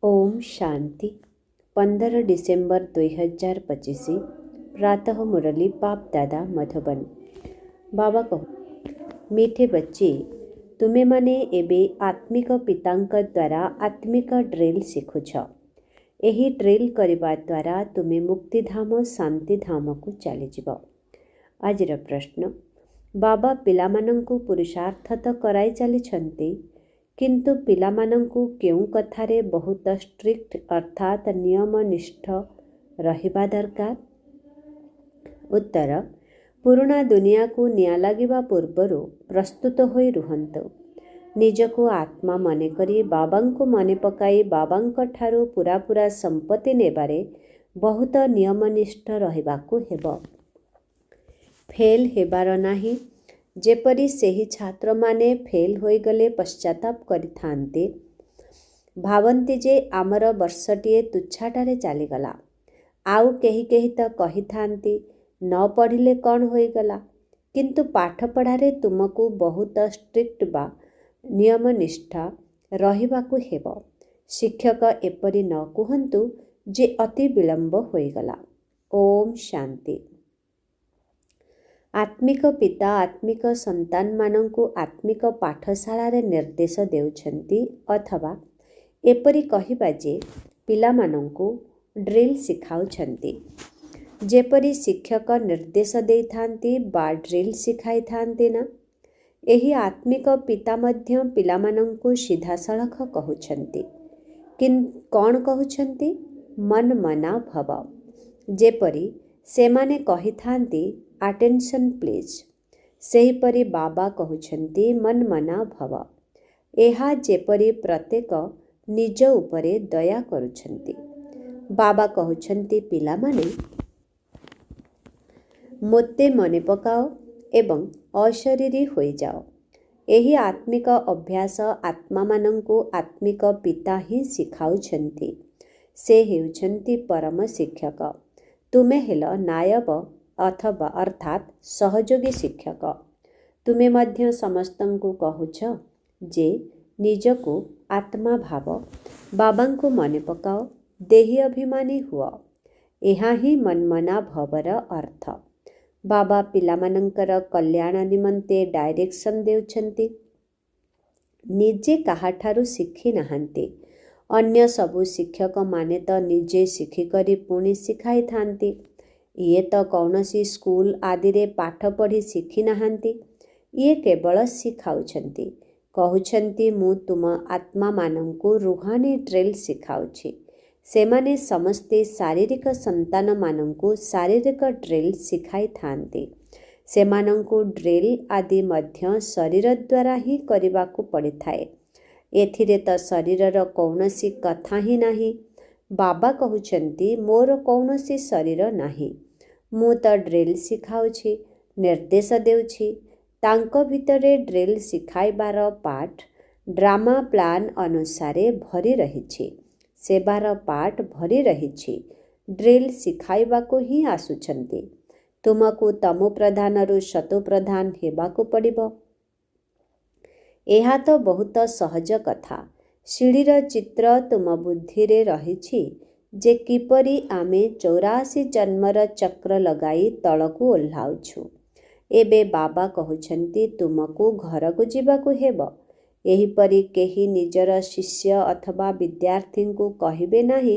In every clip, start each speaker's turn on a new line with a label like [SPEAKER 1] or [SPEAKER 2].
[SPEAKER 1] Om Shanti 15 December 2025 प्रातः मुरली बाप दादा मधुबन। बाबा कहो मीठे बच्चे तुमे माने एबे आत्मिक पितांक द्वारा आत्मिक ड्रिल शिखुछ। एही ड्रिल करबा द्वारा तुमे मुक्तिधाम शांतिधाम को चलीजिब। आजिर प्रश्न बाबा पिलामानंकु पुरुषार्थ तो कराई चलीछंती किंतु पिलामानंकु केउं कथारे बहुत स्ट्रिक्ट अर्थात नियमनिष्ठ रहिबा दरकार। उत्तर पुराणा दुनिया को निया लागिबा पूर्वरु प्रस्तुत होई रुहंतु। निजको आत्मा मने करी बाबांको मने पकाई बाबांको ठारू पूरा पूरा संपत्ति नेबारे बहुत नियमनिष्ठ रहिबाकु हेबो। फेल हेबार नाही। जेपरी सेही छात्र माने फेल होई गले पश्चाताप करिथांते, भावंती जे आमर वर्षटीए तुच्छाटारे चलीगला। आउ केही केही तो कही थांती न पढ़िले कौन होईगला, किंतु पाठ पढ़ारे तुमको बहुत स्ट्रिक्ट बा नियमनिष्ठा रहिबाकु हेबो। शिक्षक एपरी न कुहंतु जे अति विलंब होईगला। ओम शांति। आत्मिक पिता आत्मिक संतान मानंकु आत्मिक पाठशाला रे निर्देश देउछंती अथवा एपरी कहिबा जे पिला मानंकु ड्रिल सिखाउछंती। जेपरी शिक्षक निर्देश देइथांती बा ड्रिल सिखाई थांती ना, एही आत्मिक पिता मध्य पिला मानंकु सीधा सड़ख कहुछंती। कौन कहुछंती? मन मना भव। जेपरी सेमाने कही थांती अटेंशन प्लीज, सेहीपरि बाबा कहुछंती मन मना भव। एहा जेपरि प्रत्येक निज उपरे दया करुछंती। बाबा कहुछंती पिला माने मोते मने पकाओ एवं अशरीरी होई जाओ। एही आत्मिक अभ्यास आत्मा मानंकु आत्मिक पिता ही सिखाउछंती। से हेउछंती परम शिक्षक। तुमे हेलो नायब अथवा अर्थात सहयोगी शिक्षक। तुमे मध्य समस्तंकु कहुछ जे निजको आत्मा भाव, बाबांको मने पकाओ, देही अभिमानी हुआ। एहा ही मनमना भवर अर्थ। बाबा पिलामानंकर कल्याण निमंते डायरेक्शन देउछंती। निजे काहाठारु शिखी नाहांती। अन्य सबु शिक्षक माने तो निजे शिखिकरी पुणी शिखाई थांती। ये तो कौनसी स्कूल आदि रे पाठ पढ़ी शिखी नाहांती। ये केवल शिखाउछंती। कहुछंती मु तुम आत्मा मानंकु रुहानी ड्रिल शिखाउछि। सेमाने समस्ते शारीरिक संतान मानंकु शारीरिक ड्रिल शिखाई थांती। सेमानंकु ड्रिल आदि मध्य शरीर द्वारा ही करिबाकु पड़िथाए। एथिरे तो शरीरर कौनसी कथा ही नाही। बाबा कहुछंती मोर कौनसी शरीर नाही। मु तो ड्रिल शिखाउछि, निर्देश देउछि। तांको भितरे ड्रिल शिखाइबार पाठ ड्रामा प्लान अनुसारे भरी रहिछि। सेबार पाठ भरी रहिछि। ड्रिल शिखाइबाकु ही आसुछंती। तुमको तमो प्रधानरु शतो प्रधान हेबाकु पड़िबो। एहा तो बहुत सहज कथा। सीढ़ीर चित्र तुम बुद्धि रे रहिछि जे किपरि आमे 84 जन्मर चक्र लगाई तळकु ओह्लाउछु। एबे बाबा कहुछंती तुमको घर को जीवाकु हेबो। एहीपरि केही निजर शिष्य अथवा विद्यार्थी को कहिबे नाही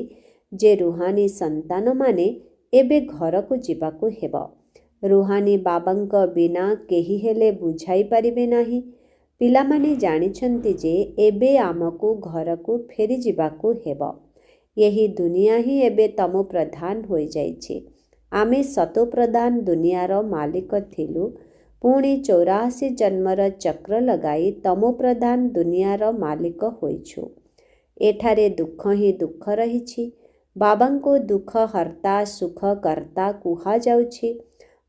[SPEAKER 1] जे रुहानी संतान माने एबे घर को जीवाकु हेबो। रुहानी बाबांक बिना केही हेले बुझाई परिबे नाही। पिलामाने जानिछंती जे एबे आमको घर को फेरी जीवाकु हेबो। यही दुनिया ही एबे तमो प्रधान होई जाइछि। आमे सतो प्रधान दुनियार मालिक थिलु, पुणी 84 जन्मर चक्र लगाई तमो प्रधान दुनियार मालिक होइछु। एठारे दुख ही दुख रहिछि। बाबांको दुख हर्ता सुख कर्ता कुहा जाउछि।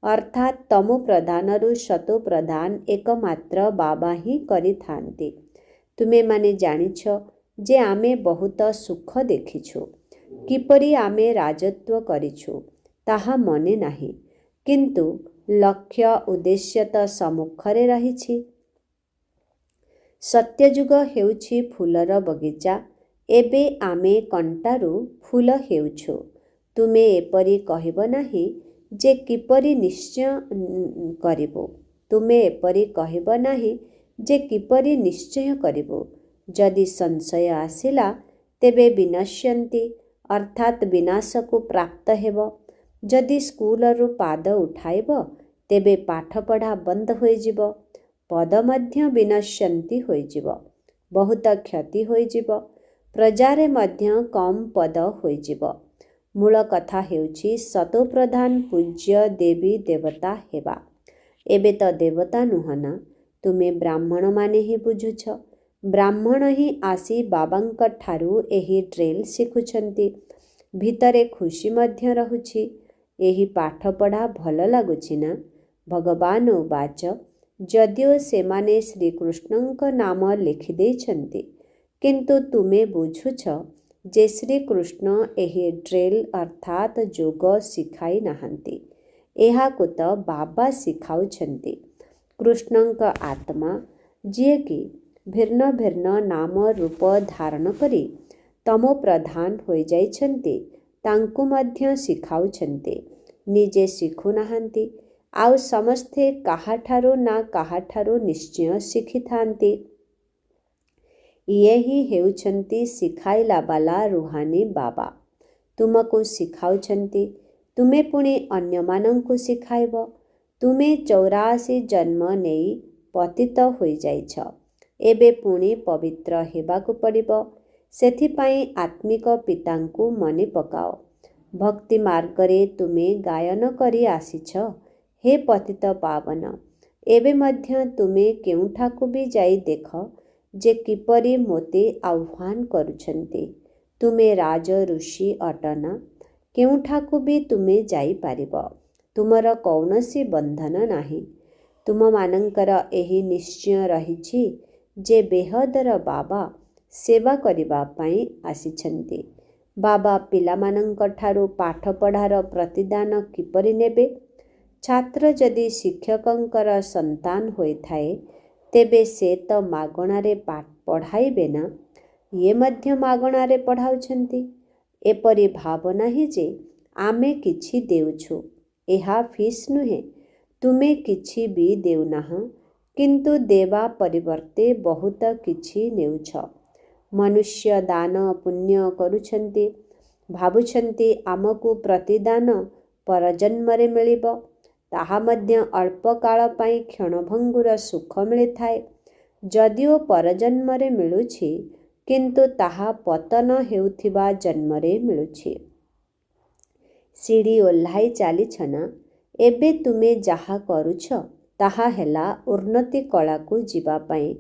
[SPEAKER 1] अर्थात तमो प्रधानरु शतो प्रधान एकमात्र बाबा ही करिथांती। तुमे माने जानिछ जे आमे बहुत सुख देखिछु। किपरि आमे राजत्व करिछु ताहा मने नाही, किंतु लक्ष्य उद्देश्य तो सम्मुखरे रहिछि। सत्ययुग हेउछि फूलर बगीचा, ଏବେ ଆମେ କଣ୍ଟାରୁ ଫୁଲ ହେଉଛୁ। ତୁମେ ଏପରି କହିବ ନାହିଁ ଯେ କିପରି ନିଶ୍ଚୟ କରିବୁ। ତୁମେ ଏପରି କହିବ ନାହିଁ ଯେ କିପରି ନିଶ୍ଚୟ କରିବୁ। ଯଦି ସଂଶୟ ଆସିଲା ତେବେ ବିନଶ୍ୟନ୍ତି ଅର୍ଥାତ୍ ବିନାଶକୁ ପ୍ରାପ୍ତ ହେବ। ଯଦି ସ୍କୁଲରୁ ପାଦ ଉଠାଇବ ତେବେ ପାଠପଢ଼ା ବନ୍ଦ ହୋଇଯିବ। ପଦ ମଧ୍ୟ ବିନଶ୍ୟନ୍ତି ହୋଇଯିବ। ବହୁତ କ୍ଷତି ହୋଇଯିବ। ପ୍ରଜାରେ ମଧ୍ୟ କମ୍ ପଦ ହୋଇଯିବ। ମୂଳ କଥା ହେଉଛି ସତୋପ୍ରଧାନ ପୂଜ୍ୟ ଦେବୀ ଦେବତା ହେବା। ଏବେ ତ ଦେବତା ନୁହଁ ନା, ତୁମେ ବ୍ରାହ୍ମଣମାନେ ହିଁ ବୁଝୁଛ। ବ୍ରାହ୍ମଣ ହିଁ ଆସି ବାବାଙ୍କ ଠାରୁ ଏହି ଡ୍ରିଲ୍ ଶିଖୁଛନ୍ତି। ଭିତରେ ଖୁସି ମଧ୍ୟ ରହୁଛି। ଏହି ପାଠପଢ଼ା ଭଲ ଲାଗୁଛି ନା? ଭଗବାନ ଉବାଚ ଯଦିଓ ସେମାନେ ଶ୍ରୀକୃଷ୍ଣଙ୍କ ନାମ ଲେଖିଦେଇଛନ୍ତି, କିନ୍ତୁ ତୁମେ ବୁଝୁଛ ଯେ ଶ୍ରୀକୃଷ୍ଣ ଏହି ଡ୍ରିଲ୍ ଅର୍ଥାତ୍ ଯୋଗ ଶିଖାଇ ନାହାନ୍ତି। ଏହାକୁ ତ ବାବା ଶିଖାଉଛନ୍ତି। କୃଷ୍ଣଙ୍କ ଆତ୍ମା ଯିଏକି ଭିନ୍ନ ଭିନ୍ନ ନାମ ରୂପ ଧାରଣ କରି ତମୋ ପ୍ରଧାନ ହୋଇଯାଇଛନ୍ତି, ତାଙ୍କୁ ମଧ୍ୟ ଶିଖାଉଛନ୍ତି। ନିଜେ ଶିଖୁନାହାନ୍ତି। ଆଉ ସମସ୍ତେ କାହାଠାରୁ ନା କାହାଠାରୁ ନିଶ୍ଚୟ ଶିଖିଥାନ୍ତି। ଇଏ ହିଁ ହେଉଛନ୍ତି ଶିଖାଇଲାବାଲା ରୁହାନୀ ବାବା। ତୁମକୁ ଶିଖାଉଛନ୍ତି, ତୁମେ ପୁଣି ଅନ୍ୟମାନଙ୍କୁ ଶିଖାଇବ। ତୁମେ 84 ଜନ୍ମ ନେଇ ପତିତ ହୋଇଯାଇଛ। ଏବେ ପୁଣି ପବିତ୍ର ହେବାକୁ ପଡ଼ିବ। ସେଥିପାଇଁ ଆତ୍ମିକ ପିତାଙ୍କୁ ମନେ ପକାଅ। ଭକ୍ତି ମାର୍ଗରେ ତୁମେ ଗାୟନ କରି ଆସିଛ, ହେ ପତିତ ପାବନ। ଏବେ ମଧ୍ୟ ତୁମେ କେଉଁଠାକୁ ବି ଯାଇ ଦେଖ ଯେ କିପରି ମୋତେ ଆହ୍ୱାନ କରୁଛନ୍ତି। ତୁମେ ରାଜ ଋଷି ଅଟନା। କେଉଁଠାକୁ ବି ତୁମେ ଯାଇପାରିବ। ତୁମର କୌଣସି ବନ୍ଧନ ନାହିଁ। ତୁମମାନଙ୍କର ଏହି ନିଶ୍ଚୟ ରହିଛି ଯେ ବେହଦର ବାବା ସେବା କରିବା ପାଇଁ ଆସିଛନ୍ତି। ବାବା ପିଲାମାନଙ୍କଠାରୁ ପାଠପଢ଼ାର ପ୍ରତିଦାନ କିପରି ନେବେ? ଛାତ୍ର ଯଦି ଶିକ୍ଷକଙ୍କର ସନ୍ତାନ ହୋଇଥାଏ, ତେବେ ସେ ତ ମାଗଣାରେ ପଢ଼ାଇବେ ନା? ଇଏ ମଧ୍ୟ ମାଗଣାରେ ପଢ଼ାଉଛନ୍ତି। ଏପରି ଭାବ ନାହିଁ ଯେ ଆମେ କିଛି ଦେଉଛୁ। ଏହା ଫିସ୍ ନୁହେଁ। ତୁମେ କିଛି ବି ଦେଉନାହଁ, କିନ୍ତୁ ଦେବା ପରିବର୍ତ୍ତେ ବହୁତ କିଛି ନେଉଛ। ମନୁଷ୍ୟ ଦାନ ପୁଣ୍ୟ କରୁଛନ୍ତି, ଭାବୁଛନ୍ତି ଆମକୁ ପ୍ରତିଦାନ ପରଜନ୍ମରେ ମିଳିବ। ତାହା ମଧ୍ୟ ଅଳ୍ପ କାଳ ପାଇଁ କ୍ଷଣଭଙ୍ଗୁର ସୁଖ ମିଳିଥାଏ। ଯଦିଓ ପରଜନ୍ମରେ ମିଳୁଛି, କିନ୍ତୁ ତାହା ପତନ ହେଉଥିବା ଜନ୍ମରେ ମିଳୁଛି। ସିଡ଼ି ଓହ୍ଲାଇ ଚାଲିଛ ନା? ଏବେ ତୁମେ ଯାହା କରୁଛ ତାହା ହେଲା ଉନ୍ନତି କଳାକୁ ଯିବା ପାଇଁ।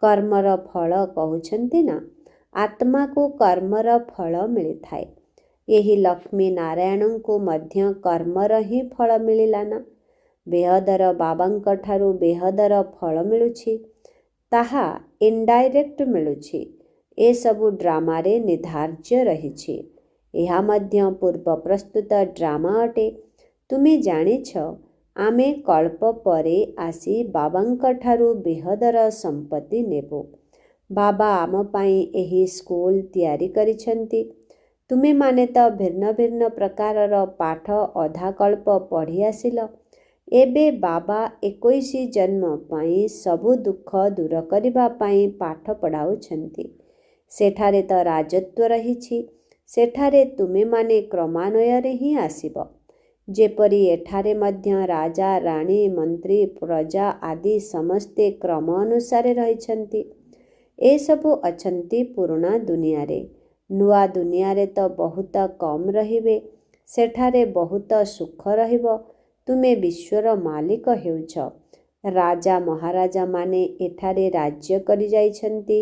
[SPEAKER 1] କର୍ମର ଫଳ କହୁଛନ୍ତି ନା? ଆତ୍ମାକୁ କର୍ମର ଫଳ ମିଳିଥାଏ। ଏହି ଲକ୍ଷ୍ମୀ ନାରାୟଣଙ୍କୁ ମଧ୍ୟ କର୍ମର ହିଁ ଫଳ ମିଳିଲା ନା? ବେହଦର ବାବାଙ୍କଠାରୁ ବେହଦର ଫଳ ମିଳୁଛି। ତାହା ଇନଡାଇରେକ୍ଟ ମିଳୁଛି। ଏସବୁ ଡ୍ରାମାରେ ନିର୍ଦ୍ଧାର୍ଯ୍ୟ ରହିଛି। ଏହା ମଧ୍ୟ ପୂର୍ବ ପ୍ରସ୍ତୁତ ଡ୍ରାମା ଅଟେ। ତୁମେ ଜାଣିଛ, ଆମେ କଳ୍ପ ପରେ ଆସି ବାବାଙ୍କଠାରୁ ବେହଦର ସମ୍ପତ୍ତି ନେବୁ। ବାବା ଆମ ପାଇଁ ଏହି ସ୍କୁଲ ତିଆରି କରିଛନ୍ତି। ତୁମେମାନେ ତ ଭିନ୍ନ ଭିନ୍ନ ପ୍ରକାରର ପାଠ ଅଧା କଳ୍ପ ପଢ଼ି ଆସିଲ। ଏବେ ବାବା 21 ଜନ୍ମ ପାଇଁ ସବୁ ଦୁଃଖ ଦୂର କରିବା ପାଇଁ ପାଠ ପଢ଼ାଉଛନ୍ତି। ସେଠାରେ ତ ରାଜତ୍ୱ ରହିଛି। ସେଠାରେ ତୁମେମାନେ କ୍ରମାନ୍ୱୟରେ ହିଁ ଆସିବ। ଯେପରି ଏଠାରେ ମଧ୍ୟ ରାଜା, ରାଣୀ, ମନ୍ତ୍ରୀ, ପ୍ରଜା ଆଦି ସମସ୍ତେ କ୍ରମ ଅନୁସାରେ ରହିଛନ୍ତି। ଏସବୁ ଅଛନ୍ତି ପୁରୁଣା ଦୁନିଆରେ। ନୂଆ ଦୁନିଆରେ ତ ବହୁତ କମ୍ ରହିବେ। ସେଠାରେ ବହୁତ ସୁଖ ରହିବ। ତୁମେ ବିଶ୍ୱର ମାଲିକ ହେଉଛ। ରାଜା ମହାରାଜାମାନେ ଏଠାରେ ରାଜ୍ୟ କରି ଯାଇଛନ୍ତି।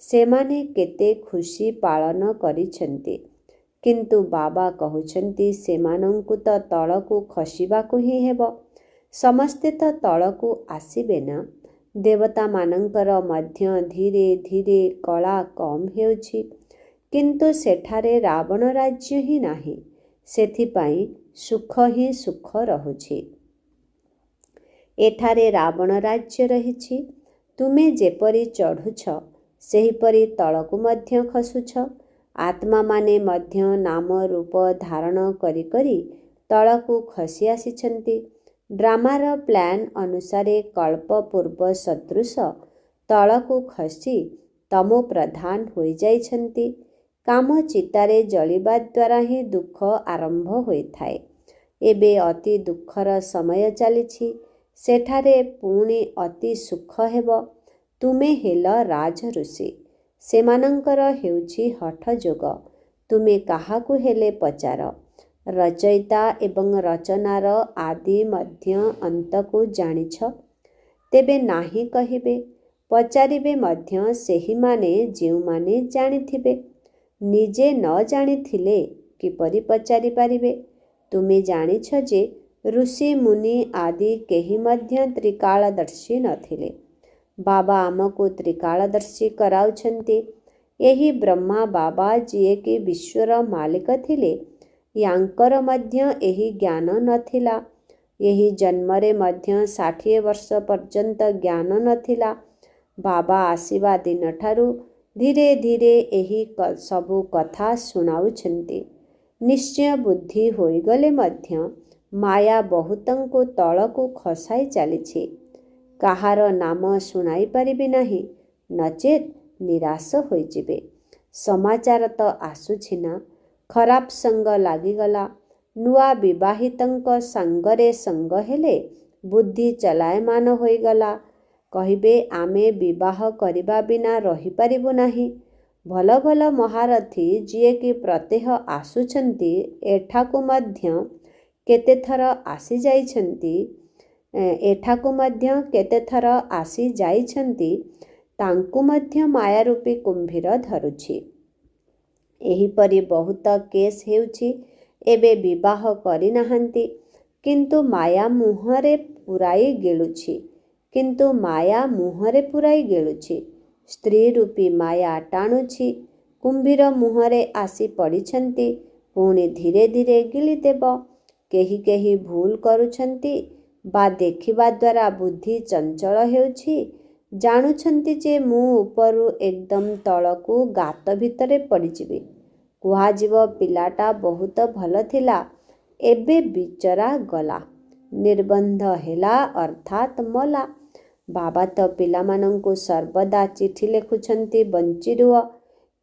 [SPEAKER 1] ସେମାନେ କେତେ ଖୁସି ପାଳନ କରିଛନ୍ତି। କିନ୍ତୁ ବାବା କହୁଛନ୍ତି ସେମାନଙ୍କୁ ତ ତଳକୁ ଖସିବାକୁ ହିଁ ହେବ। ସମସ୍ତେ ତ ତଳକୁ ଆସିବେ ନା? ଦେବତାମାନଙ୍କର ମଧ୍ୟ ଧୀରେ ଧୀରେ କଳା କମ୍ ହେଉଛି। କିନ୍ତୁ ସେଠାରେ ରାବଣ ରାଜ୍ୟ ହିଁ ନାହିଁ। ସେଥିପାଇଁ ସୁଖ ହିଁ ସୁଖ ରହୁଛି। ଏଠାରେ ରାବଣ ରାଜ୍ୟ ରହିଛି। ତୁମେ ଯେପରି ଚଢ଼ୁଛ, ସେହିପରି ତଳକୁ ମଧ୍ୟ ଖସୁଛ। ଆତ୍ମାମାନେ ମଧ୍ୟ ନାମ ରୂପ ଧାରଣ କରି କରି ତଳକୁ ଖସି ଆସିଛନ୍ତି। ଡ୍ରାମାର ପ୍ଲାନ୍ ଅନୁସାରେ କଳ୍ପ ପୂର୍ବ ସଦୃଶ ତଳକୁ ଖସି ତମୋ ପ୍ରଧାନ ହୋଇଯାଇଛନ୍ତି। କାମ ଚିତାରେ ଜଳିବା ଦ୍ୱାରା ହିଁ ଦୁଃଖ ଆରମ୍ଭ ହୋଇଥାଏ। ଏବେ ଅତି ଦୁଃଖର ସମୟ ଚାଲିଛି, ସେଠାରେ ପୁଣି ଅତି ସୁଖ ହେବ। ତୁମେ ହେଲ ରାଜଋଷି, ସେମାନଙ୍କର ହେଉଛି ହଠ ଯୋଗ। ତୁମେ କାହାକୁ ହେଲେ ପଚାର। ରଚୟିତା ଏବଂ ରଚନାର ଆଦି ମଧ୍ୟ ଅନ୍ତକୁ ଜାଣିଛ? ତେବେ ନାହିଁ କହିବେ। ପଚାରିବେ ମଧ୍ୟ ସେହିମାନେ ଯେଉଁମାନେ ଜାଣିଥିବେ। ନିଜେ ନ ଜାଣିଥିଲେ କିପରି ପଚାରି ପାରିବେ? ତୁମେ ଜାଣିଛ ଯେ ଋଷି ମୁନି ଆଦି କେହି ମଧ୍ୟ ତ୍ରିକାଳଦର୍ଶୀ ନଥିଲେ। ବାବା ଆମକୁ ତ୍ରିକାଳଦର୍ଶୀ କରାଉଛନ୍ତି। ଏହି ବ୍ରହ୍ମା ବାବା ଯିଏକି ବିଶ୍ୱର ମାଲିକ ଥିଲେ, ୟାଙ୍କର ମଧ୍ୟ ଏହି ଜ୍ଞାନ ନଥିଲା। ଏହି ଜନ୍ମରେ ମଧ୍ୟ 60 ବର୍ଷ ପର୍ଯ୍ୟନ୍ତ ଜ୍ଞାନ ନଥିଲା। ବାବା ଆସିବା ଦିନଠାରୁ ଧୀରେ ଧୀରେ ଏହି ସବୁ କଥା ଶୁଣାଉଛନ୍ତି। ନିଶ୍ଚୟ ବୁଦ୍ଧି ହୋଇଗଲେ ମଧ୍ୟ ମାୟା ବହୁତଙ୍କୁ ତଳକୁ ଖସାଇ ଚାଲିଛି। କାହାର ନାମ ଶୁଣାଇ ପାରିବି ନାହିଁ, ନଚେତ୍ ନିରାଶ ହୋଇଯିବେ। ସମାଚାର ତ ଆସୁଛି ନା। ଖରାପ ସଙ୍ଗ ଲାଗିଗଲା। ନୂଆ ବିବାହିତଙ୍କ ସାଙ୍ଗରେ ସଙ୍ଗ ହେଲେ ବୁଦ୍ଧି ଚଲାୟମାନ ହୋଇଗଲା। କହିବେ ଆମେ ବିବାହ କରିବା ବିନା ରହିପାରିବୁ ନାହିଁ। ଭଲ ଭଲ ମହାରଥୀ ଯିଏକି ପ୍ରତ୍ୟହ ଆସୁଛନ୍ତି, ଏଠାକୁ ମଧ୍ୟ କେତେଥର ଆସିଯାଇଛନ୍ତି, ତାଙ୍କୁ ମଧ୍ୟ ମାୟାରୂପୀ କୁମ୍ଭୀର ଧରୁଛି। ଏହିପରି ବହୁତ କେସ୍ ହେଉଛି। ଏବେ ବିବାହ କରିନାହାନ୍ତି, କିନ୍ତୁ ମାୟା ମୁହଁରେ ପୁରାଇ ଗିଳୁଛି। ସ୍ତ୍ରୀ ରୂପୀ ମାୟା ଟାଣୁଛି। କୁମ୍ଭୀର ମୁହଁରେ ଆସି ପଡ଼ିଛନ୍ତି, ପୁଣି ଧୀରେ ଧୀରେ ଗିଳିଦେବ। କେହି କେହି ଭୁଲ କରୁଛନ୍ତି ବା ଦେଖିବା ଦ୍ୱାରା ବୁଦ୍ଧି ଚଞ୍ଚଳ ହେଉଛି। ଜାଣୁଛନ୍ତି ଯେ ମୁଁ ଉପରୁ ଏକଦମ ତଳକୁ ଗାତ ଭିତରେ ପଡ଼ିଯିବି। କୁହାଯିବ ପିଲାଟା ବହୁତ ଭଲ ଥିଲା, ଏବେ ବିଚରା ଗଲା, ନିର୍ବନ୍ଧ ହେଲା ଅର୍ଥାତ୍ ମଲା। ବାବା ତ ପିଲାମାନଙ୍କୁ ସର୍ବଦା ଚିଠି ଲେଖୁଛନ୍ତି, ବଞ୍ଚି ରୁହ।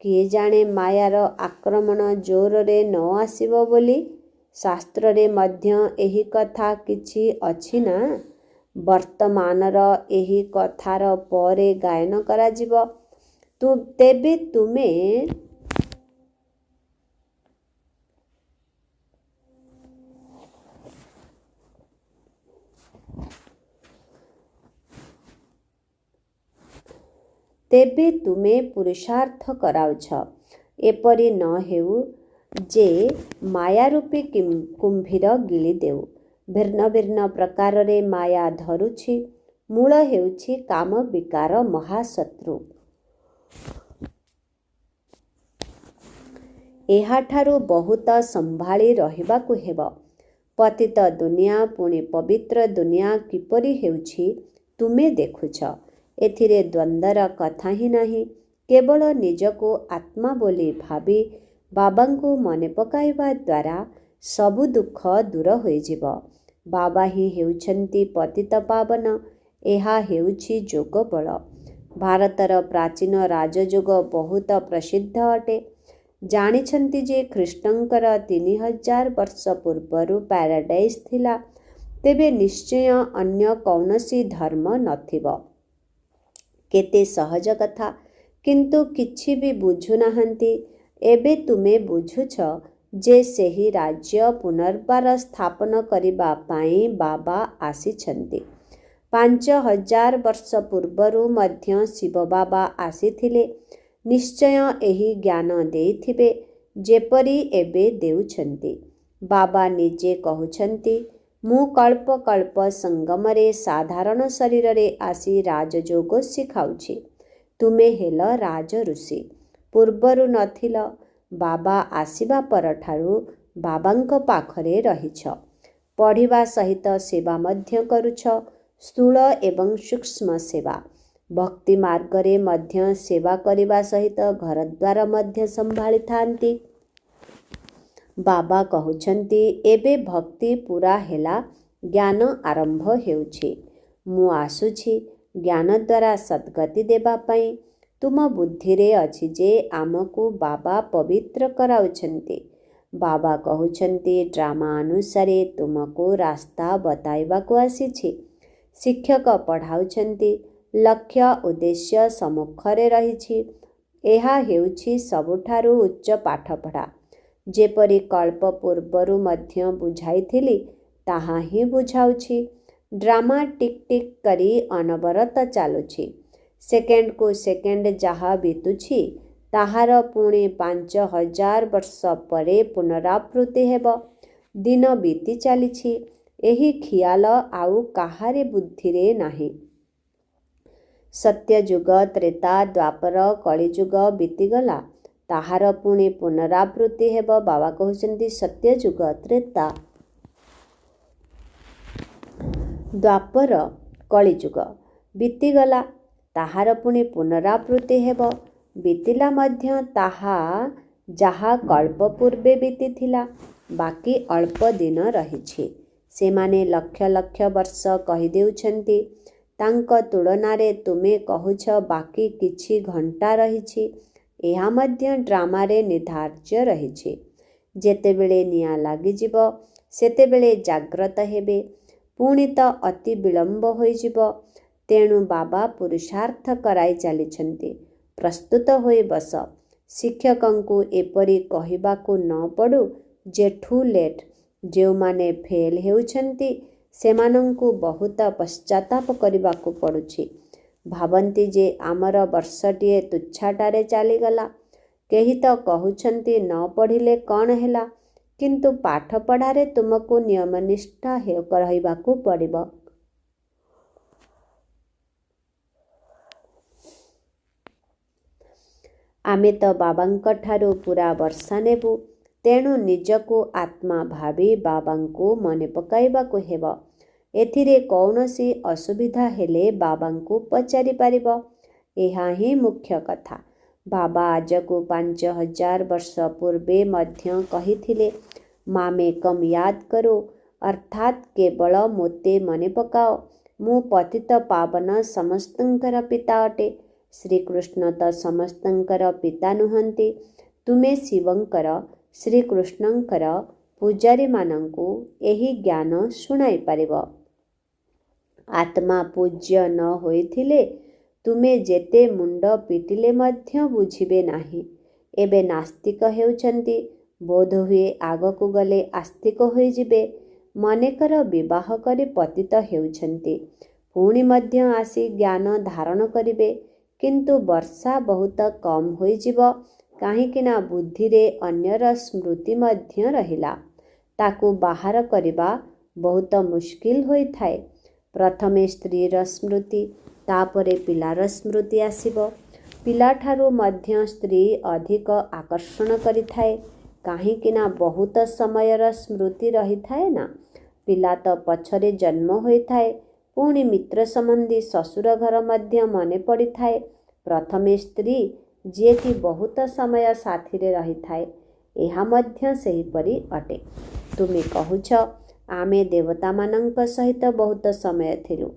[SPEAKER 1] କିଏ ଜାଣେ ମାୟାର ଆକ୍ରମଣ ଜୋରରେ ନ ଆସିବ ବୋଲି। ଶାସ୍ତ୍ରରେ ମଧ୍ୟ ଏହି କଥା କିଛି ଅଛି ନା। ବର୍ତ୍ତମାନର ଏହି କଥାର ପରେ ଗାୟନ କରାଯିବ। ତେବେ ତୁମେ ପୁରୁଷାର୍ଥ କରାଉଛ। ଏପରି ନ ହେଉ ଯେ ମାୟାରୂପୀ କୁମ୍ଭୀର ଗିଳିଦେଉ। ଭିନ୍ନ ଭିନ୍ନ ପ୍ରକାରରେ ମାୟା ଧରୁଛି। ମୂଳ ହେଉଛି କାମ ବିକାର ମହାଶତ୍ରୁ। ଏହାଠାରୁ ବହୁତ ସମ୍ଭାଳି ରହିବାକୁ ହେବ। ପତିତ ଦୁନିଆ ପୁଣି ପବିତ୍ର ଦୁନିଆ କିପରି ହେଉଛି ତୁମେ ଦେଖୁଛ। ଏଥିରେ ଦ୍ୱନ୍ଦ୍ୱର କଥା ହିଁ ନାହିଁ। କେବଳ ନିଜକୁ ଆତ୍ମା ବୋଲି ଭାବି ବାବାଙ୍କୁ ମନେ ପକାଇବା ଦ୍ୱାରା ସବୁ ଦୁଃଖ ଦୂର ହୋଇଯିବ। ବାବା ହିଁ ହେଉଛନ୍ତି ପତିତ ପାବନ। ଏହା ହେଉଛି ଯୋଗ ବଳ। ଭାରତର ପ୍ରାଚୀନ ରାଜଯୋଗ ବହୁତ ପ୍ରସିଦ୍ଧ ଅଟେ। ଜାଣିଛନ୍ତି ଯେ ଖ୍ରୀଷ୍ଟଙ୍କର 3000 ବର୍ଷ ପୂର୍ବରୁ ପ୍ୟାରାଡାଇସ୍ ଥିଲା। ତେବେ ନିଶ୍ଚୟ ଅନ୍ୟ କୌଣସି ଧର୍ମ ନଥିବ। କେତେ ସହଜ କଥା, କିନ୍ତୁ କିଛି ବି ବୁଝୁନାହାନ୍ତି। ଏବେ ତୁମେ ବୁଝୁଛ ଯେ ସେହି ରାଜ୍ୟ ପୁନର୍ବାର ସ୍ଥାପନ କରିବା ପାଇଁ ବାବା ଆସିଛନ୍ତି। 5000 ବର୍ଷ ପୂର୍ବରୁ ମଧ୍ୟ ଶିବ ବାବା ଆସିଥିଲେ। ନିଶ୍ଚୟ ଏହି ଜ୍ଞାନ ଦେଇଥିବେ, ଯେପରି ଏବେ ଦେଉଛନ୍ତି। ବାବା ନିଜେ କହୁଛନ୍ତି, ମୁଁ କଳ୍ପ କଳ୍ପ ସଙ୍ଗମରେ ସାଧାରଣ ଶରୀରରେ ଆସି ରାଜଯୋଗ ଶିଖାଉଛି। ତୁମେ ହେଲ ରାଜଋଷି। ପୂର୍ବରୁ ନଥିଲ। ବାବା ଆସିବା ପରଠାରୁ ବାବାଙ୍କ ପାଖରେ ରହିଛ। ପଢ଼ିବା ସହିତ ସେବା ମଧ୍ୟ କରୁଛ। ସ୍ଥୂଳ ଏବଂ ସୂକ୍ଷ୍ମ ସେବା। ଭକ୍ତି ମାର୍ଗରେ ମଧ୍ୟ ସେବା କରିବା ସହିତ ଘରଦ୍ୱାର ମଧ୍ୟ ସମ୍ଭାଳିଥାନ୍ତି। ବାବା କହୁଛନ୍ତି, ଏବେ ଭକ୍ତି ପୁରା ହେଲା, ଜ୍ଞାନ ଆରମ୍ଭ ହେଉଛି। ମୁଁ ଆସୁଛି ଜ୍ଞାନ ଦ୍ୱାରା ସଦ୍ଗତି ଦେବା ପାଇଁ। ତୁମ ବୁଦ୍ଧିରେ ଅଛି ଯେ ଆମକୁ ବାବା ପବିତ୍ର କରାଉଛନ୍ତି। ବାବା କହୁଛନ୍ତି, ଡ୍ରାମା ଅନୁସାରେ ତୁମକୁ ରାସ୍ତା ବତାଇବାକୁ ଆସିଛି। ଶିକ୍ଷକ ପଢ଼ାଉଛନ୍ତି, ଲକ୍ଷ୍ୟ ଉଦ୍ଦେଶ୍ୟ ସମ୍ମୁଖରେ ରହିଛି। ଏହା ହେଉଛି ସବୁଠାରୁ ଉଚ୍ଚ ପାଠପଢ଼ା। ଯେପରି କଳ୍ପ ପୂର୍ବରୁ ମଧ୍ୟ ବୁଝାଇଥିଲି ତାହା ହିଁ ବୁଝାଉଛି। ଡ୍ରାମା ଟିକ୍ ଟିକ୍ କରି ଅନବରତ ଚାଲୁଛି। ସେକେଣ୍ଡକୁ ସେକେଣ୍ଡ ଯାହା ବିତୁଛି ତାହାର ପୁଣି 5000 ବର୍ଷ ପରେ ପୁନରାବୃତ୍ତି ହେବ। ଦିନ ବିତି ଚାଲିଛି। ଏହି ଖିଆଲ ଆଉ କାହାରି ବୁଦ୍ଧିରେ ନାହିଁ। ସତ୍ୟଯୁଗ, ତ୍ରେତା, ଦ୍ୱାପର, କଳିଯୁଗ ବିତିଗଲା, ତାହାର ପୁଣି ପୁନରାବୃତ୍ତି ହେବ। ବାବା କହୁଛନ୍ତି, ସତ୍ୟଯୁଗ, ତ୍ରେତା, ଦ୍ୱାପର, କଳିଯୁଗ ବିତିଗଲା, ତାହାର ପୁଣି ପୁନରାବୃତ୍ତି ହେବ। ବିତିଲା ମଧ୍ୟ ତାହା ଯାହା କଳ୍ପ ପୂର୍ବେ ବିତିଥିଲା। ବାକି ଅଳ୍ପ ଦିନ ରହିଛି। ସେମାନେ ଲକ୍ଷ ଲକ୍ଷ ବର୍ଷ କହିଦେଉଛନ୍ତି। ତାଙ୍କ ତୁଳନାରେ ତୁମେ କହୁଛ ବାକି କିଛି ଘଣ୍ଟା ରହିଛି। ଏହା ମଧ୍ୟ ଡ୍ରାମାରେ ନିର୍ଦ୍ଧାର୍ଯ୍ୟ ରହିଛି। ଯେତେବେଳେ ନିଆଁ ଲାଗିଯିବ ସେତେବେଳେ ଜାଗ୍ରତ ହେବେ। ପୁଣି ତ ଅତି ବିଳମ୍ବ ହୋଇଯିବ। ତେଣୁ ବାବା ପୁରୁଷାର୍ଥ କରାଇ ଚାଲିଛନ୍ତି। ପ୍ରସ୍ତୁତ ହୋଇ ବସ। ଶିକ୍ଷକଙ୍କୁ ଏପରି କହିବାକୁ ନ ପଡ଼ୁ ଯେ ଠୁ ଲେଟ୍। ଯେଉଁମାନେ ଫେଲ୍ ହେଉଛନ୍ତି ସେମାନଙ୍କୁ ବହୁତ ପଶ୍ଚାତାପ କରିବାକୁ ପଡ଼ୁଛି। ଭାବନ୍ତି ଯେ ଆମର ବର୍ଷଟିଏ ତୁଚ୍ଛାଟାରେ ଚାଲିଗଲା। କେହି ତ କହୁଛନ୍ତି ନ ପଢ଼ିଲେ କ'ଣ ହେଲା, କିନ୍ତୁ ପାଠପଢ଼ାରେ ତୁମକୁ ନିୟମନିଷ୍ଠ ରହିବାକୁ ପଡ଼ିବ। ଆମେ ତ ବାବାଙ୍କ ଠାରୁ ପୁରା ବର୍ଷା ନେବୁ। ତେଣୁ ନିଜକୁ ଆତ୍ମା ଭାବି ବାବାଙ୍କୁ ମନେ ପକାଇବାକୁ ହେବ। ଏଥିରେ କୌଣସି ଅସୁବିଧା ହେଲେ ବାବାଙ୍କୁ ପଚାରିପାରିବ। ଏହା ହିଁ ମୁଖ୍ୟ କଥା। ବାବା ଆଜକୁ 5000 ବର୍ଷ ପୂର୍ବେ ମଧ୍ୟ କହିଥିଲେ, ମାମେକମ୍ ୟାଦ୍ କରୋ, ଅର୍ଥାତ୍ କେବଳ ମୋତେ ମନେ ପକାଅ। ମୁଁ ପତିତ ପାବନ ସମସ୍ତଙ୍କର ପିତା ଅଟେ। ଶ୍ରୀକୃଷ୍ଣ ତ ସମସ୍ତଙ୍କର ପିତା ନୁହନ୍ତି। ତୁମେ ଶିବଙ୍କର, ଶ୍ରୀକୃଷ୍ଣଙ୍କର ପୂଜାରୀମାନଙ୍କୁ ଏହି ଜ୍ଞାନ ଶୁଣାଇପାରିବ। ଆତ୍ମା ପୂଜ୍ୟ ନ ହୋଇଥିଲେ ତୁମେ ଯେତେ ମୁଣ୍ଡ ପିଟିଲେ ମଧ୍ୟ ବୁଝିବେ ନାହିଁ। ଏବେ ନାସ୍ତିକ ହେଉଛନ୍ତି, ବୋଧହୁଏ ଆଗକୁ ଗଲେ ଆସ୍ତିକ ହୋଇଯିବେ। ମନେକର ବିବାହ କରି ପତିତ ହେଉଛନ୍ତି, ପୁଣି ମଧ୍ୟ ଆସି ଜ୍ଞାନ ଧାରଣ କରିବେ। କିନ୍ତୁ ବର୍ଷା ବହୁତ କମ୍ ହୋଇଯିବ, କାହିଁକିନା ବୁଦ୍ଧିରେ ଅନ୍ୟର ସ୍ମୃତି ମଧ୍ୟ ରହିଲା। ତାକୁ ବାହାର କରିବା ବହୁତ ମୁସ୍କିଲ ହୋଇଥାଏ। ପ୍ରଥମେ ସ୍ତ୍ରୀର ସ୍ମୃତି, ତାପରେ ପିଲାର ସ୍ମୃତି ଆସିବ। ପିଲାଠାରୁ ମଧ୍ୟ ସ୍ତ୍ରୀ ଅଧିକ ଆକର୍ଷଣ କରିଥାଏ, କାହିଁକିନା ବହୁତ ସମୟର ସ୍ମୃତି ରହିଥାଏ ନା। ପିଲା ତ ପଛରେ ଜନ୍ମ ହୋଇଥାଏ। ପୁଣି ମିତ୍ର ସମ୍ବନ୍ଧୀ, ଶ୍ୱଶୁର ଘର ମଧ୍ୟ ମନେ ପଡ଼ିଥାଏ। ପ୍ରଥମେ ସ୍ତ୍ରୀ, ଯିଏକି ବହୁତ ସମୟ ସାଥିରେ ରହିଥାଏ। ଏହା ମଧ୍ୟ ସେହିପରି ଅଟେ। ତୁମେ କହୁଛ, ଆମେ ଦେବତାମାନଙ୍କ ସହିତ ବହୁତ ସମୟ ଥିଲୁ।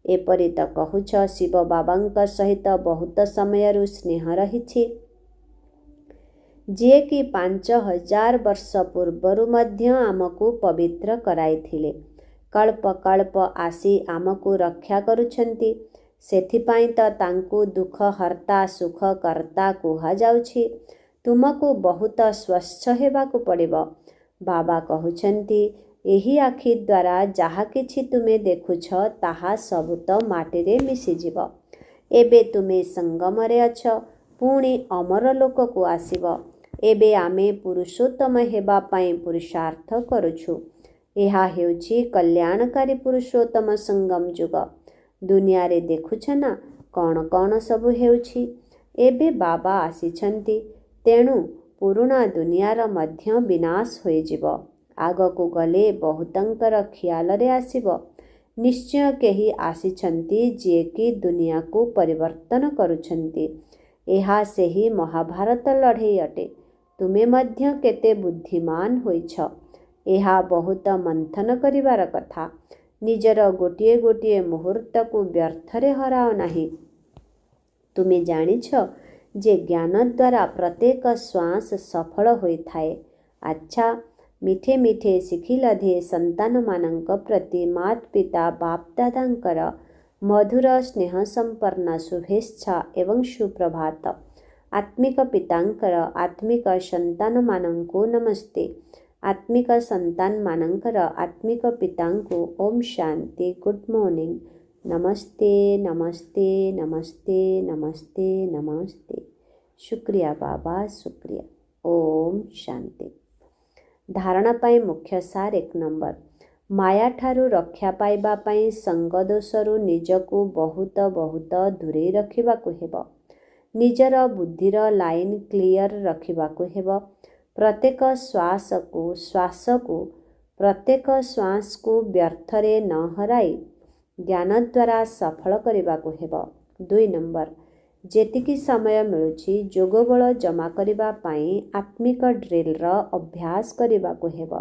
[SPEAKER 1] ଏପରି ତ କହୁଛ, ଶିବ ବାବାଙ୍କ ସହିତ ବହୁତ ସମୟରୁ ସ୍ନେହ ରହିଛି, ଯିଏକି 5000 ବର୍ଷ ପୂର୍ବରୁ ମଧ୍ୟ ଆମକୁ ପବିତ୍ର କରାଇଥିଲେ। କଳ୍ପ କଳ୍ପ ଆସି ଆମକୁ ରକ୍ଷା କରୁଛନ୍ତି। ସେଥିପାଇଁ ତ ତାଙ୍କୁ ଦୁଃଖହର୍ତ୍ତା, ସୁଖକର୍ତ୍ତା କୁହାଯାଉଛି। ତୁମକୁ ବହୁତ ସ୍ୱଚ୍ଛ ହେବାକୁ ପଡ଼ିବ। ବାବା କହୁଛନ୍ତି, ଏହି ଆଖି ଦ୍ୱାରା ଯାହା କିଛି ତୁମେ ଦେଖୁଛ ତାହା ସବୁ ତ ମାଟିରେ ମିଶିଯିବ। ଏବେ ତୁମେ ସଙ୍ଗମରେ ଅଛ, ପୁଣି ଅମର ଲୋକକୁ ଆସିବ। ଏବେ ଆମେ ପୁରୁଷୋତ୍ତମ ହେବା ପାଇଁ ପୁରୁଷାର୍ଥ କରୁଛୁ। ଏହା ହେଉଛି କଲ୍ୟାଣକାରୀ ପୁରୁଷୋତ୍ତମ ସଙ୍ଗମ ଯୁଗ। ଦୁନିଆରେ ଦେଖୁଛ ନା କ'ଣ କ'ଣ ସବୁ ହେଉଛି। ଏବେ ବାବା ଆସିଛନ୍ତି, ତେଣୁ ପୁରୁଣା ଦୁନିଆର ମଧ୍ୟ ବିନାଶ ହୋଇଯିବ। ଆଗକୁ ଗଲେ ବହୁତଙ୍କର ଖିଆଲରେ ଆସିବ। ନିଶ୍ଚୟ କେହି ଆସିଛନ୍ତି ଯିଏକି ଦୁନିଆକୁ ପରିବର୍ତ୍ତନ କରୁଛନ୍ତି। ଏହା ସେହି ମହାଭାରତ ଲଢ଼େଇ ଅଟେ। ତୁମେ ମଧ୍ୟ କେତେ ବୁଦ୍ଧିମାନ ହୋଇଛ। ଏହା ବହୁତ ମନ୍ଥନ କରିବାର କଥା। ନିଜର ଗୋଟିଏ ଗୋଟିଏ ମୁହୂର୍ତ୍ତକୁ ବ୍ୟର୍ଥରେ ହରାଅ ନାହିଁ। ତୁମେ ଜାଣିଛ ଯେ ଜ୍ଞାନ ଦ୍ୱାରା ପ୍ରତ୍ୟେକ ଶ୍ୱାସ ସଫଳ ହୋଇଥାଏ। ଆଚ୍ଛା, ମିଠେ ମିଠେ ଶିଖିଲଧେ ସନ୍ତାନମାନଙ୍କ ପ୍ରତି ମାତ୍ ପିତା ବାପ୍ ଦାଦାଙ୍କର ମଧୁର ସ୍ନେହ ସମ୍ପନ୍ନ ଶୁଭେଚ୍ଛା ଏବଂ ସୁପ୍ରଭାତ। ଆତ୍ମିକ ପିତାଙ୍କର ଆତ୍ମିକ ସନ୍ତାନମାନଙ୍କୁ ନମସ୍ତେ। ଆତ୍ମିକ ସନ୍ତାନମାନଙ୍କର ଆତ୍ମିକ ପିତାଙ୍କୁ ଓମ୍ ଶାନ୍ତି। Good morning. ନମସ୍ତେ ନମସ୍ତେ ନମସ୍ତେ ନମସ୍ତେ ନମସ୍ତେ। ଶୁକ୍ରିୟା ବାବା, ଶୁକ୍ରିୟା। ଓମ୍ ଶାନ୍ତି। ଧାରଣା ପାଇଁ ମୁଖ୍ୟ ସାର 1 ନମ୍ବର। ମାୟାଠାରୁ ରକ୍ଷା ପାଇବା ପାଇଁ ସଙ୍ଗ ଦୋଷରୁ ନିଜକୁ ବହୁତ ବହୁତ ଦୂରେଇ ରଖିବାକୁ ହେବ। ନିଜର ବୁଦ୍ଧିର ଲାଇନ୍ କ୍ଲିଅର ରଖିବାକୁ ହେବ। ପ୍ରତ୍ୟେକ ଶ୍ୱାସକୁ ବ୍ୟର୍ଥରେ ନ ହରାଇ ଜ୍ଞାନ ଦ୍ୱାରା ସଫଳ କରିବାକୁ ହେବ। 2 ନମ୍ବର। ଯେତିକି ସମୟ ମିଳୁଛି ଯୋଗବଳ ଜମା କରିବା ପାଇଁ ଆତ୍ମିକ ଡ୍ରିଲର ଅଭ୍ୟାସ କରିବାକୁ ହେବ।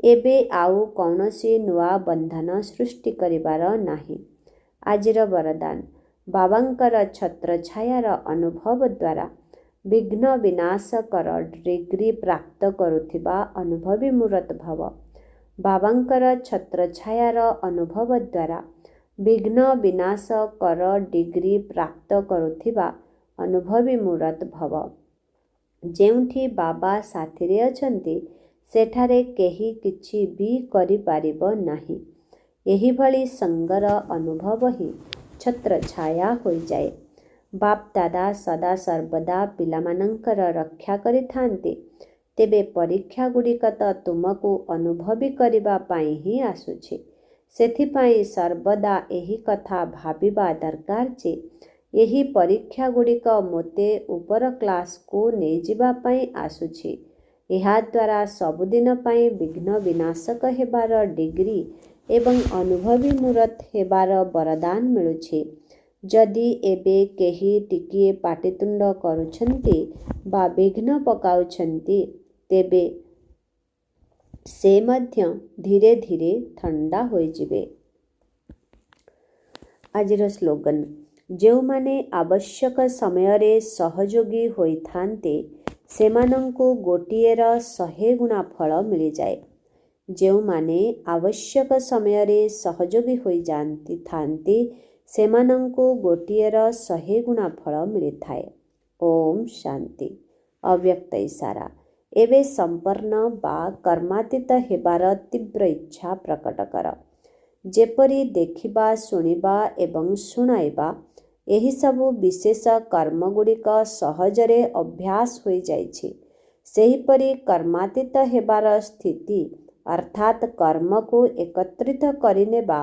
[SPEAKER 1] ଏବେ ଆଉ କୌଣସି ନୂଆ ବନ୍ଧନ ସୃଷ୍ଟି କରିବାର ନାହିଁ। ଆଜିର ବରଦାନ। ବାବାଙ୍କର ଛତ୍ରଛାୟାର ଅନୁଭବ ଦ୍ୱାରା ବିଘ୍ନ ବିନାଶକର ଡିଗ୍ରୀ ପ୍ରାପ୍ତ କରୁଥିବା ଅନୁଭବୀ ମୂରତ ଭବ। ବାବାଙ୍କର ଛତ୍ରଛାୟାର ଅନୁଭବ ଦ୍ୱାରା ବିଘ୍ନ ବିନାଶକର ଡିଗ୍ରୀ ପ୍ରାପ୍ତ କରୁଥିବା ଅନୁଭବୀ ମୂରତ ଭବ। ଯେଉଁଠି ବାବା ସାଥିରେ ଅଛନ୍ତି ସେଠାରେ କେହି କିଛି ବି କରିପାରିବ ନାହିଁ। ଏହିଭଳି ସଙ୍ଗର ଅନୁଭବ ହିଁ ଛତ୍ରଛାୟା ହୋଇଯାଏ। ବାପ୍ ଦାଦା ସଦା ସର୍ବଦା ପିଲାମାନଙ୍କର ରକ୍ଷା କରିଥାନ୍ତି। ତେବେ ପରୀକ୍ଷାଗୁଡ଼ିକ ତ ତୁମକୁ ଅନୁଭବୀ କରିବା ପାଇଁ ହିଁ ଆସୁଛି। ସେଥିପାଇଁ ସର୍ବଦା ଏହି କଥା ଭାବିବା ଦରକାର ଯେ ଏହି ପରୀକ୍ଷାଗୁଡ଼ିକ ମୋତେ ଉପର କ୍ଲାସକୁ ନେଇଯିବା ପାଇଁ ଆସୁଛି। ଏହାଦ୍ୱାରା ସବୁଦିନ ପାଇଁ ବିଘ୍ନ ବିନାଶକ ହେବାର ଡିଗ୍ରୀ ଏବଂ ଅନୁଭବୀ ମୂରତ ହେବାର ବରଦାନ ମିଳୁଛି। ଯଦି ଏବେ କେହି ଟିକିଏ ପାଟିତୁଣ୍ଡ କରୁଛନ୍ତି ବା ବିଘ୍ନ ପକାଉଛନ୍ତି ତେବେ ସେ ମଧ୍ୟ ଧୀରେ ଧୀରେ ଥଣ୍ଡା ହୋଇଯିବେ। ଆଜିର ସ୍ଲୋଗାନ। ଯେଉଁମାନେ ଆବଶ୍ୟକ ସମୟରେ ସହଯୋଗୀ ହୋଇଥାନ୍ତି ସେମାନଙ୍କୁ ଗୋଟିଏର 100 ଗୁଣା ଫଳ ମିଳିଯାଏ। ଯେଉଁମାନେ ଆବଶ୍ୟକ ସମୟରେ ସହଯୋଗୀ ହୋଇଥାନ୍ତି ସେମାନଙ୍କୁ ଗୋଟିଏର 100 ଗୁଣା ଫଳ ମିଳିଥାଏ। ଓମ୍ ଶାନ୍ତି। ଅବ୍ୟକ୍ତ ଇଶାରା। ଏବେ ସମ୍ପନ୍ନ ବା କର୍ମାତୀତ ହେବାର ତୀବ୍ର ଇଚ୍ଛା ପ୍ରକଟ କର। ଯେପରି ଦେଖିବା, ଶୁଣିବା ଏବଂ ଶୁଣାଇବା ଏହିସବୁ ବିଶେଷ କର୍ମଗୁଡ଼ିକ ସହଜରେ ଅଭ୍ୟାସ ହୋଇଯାଇଛି ସେହିପରି କର୍ମାତୀତ ହେବାର ସ୍ଥିତି ଅର୍ଥାତ୍ କର୍ମକୁ ଏକତ୍ରିତ କରିନେବା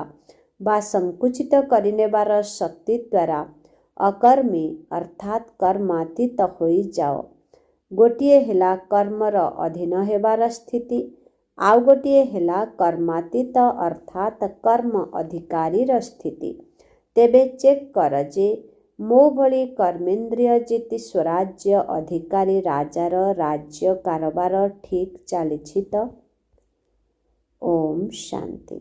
[SPEAKER 1] ବା ସଂକୁଚିତ କରିନେବାର ଶକ୍ତି ଦ୍ୱାରା ଅକର୍ମୀ ଅର୍ଥାତ୍ କର୍ମାତୀତ ହୋଇଯାଅ। ଗୋଟିଏ ହେଲା କର୍ମର ଅଧୀନ ହେବାର ସ୍ଥିତି, ଆଉ ଗୋଟିଏ ହେଲା କର୍ମାତୀତ ଅର୍ଥାତ୍ କର୍ମ ଅଧିକାରୀର ସ୍ଥିତି। ତେବେ ଚେକ୍ କର ଯେ ମୋ ଭଳି କର୍ମେନ୍ଦ୍ରିୟ ଜିତି ସ୍ୱରାଜ୍ୟ ଅଧିକାରୀ ରାଜାର ରାଜ୍ୟ କାରବାର ଠିକ୍ ଚାଲିଛି ତ? ଓମ୍ ଶାନ୍ତି।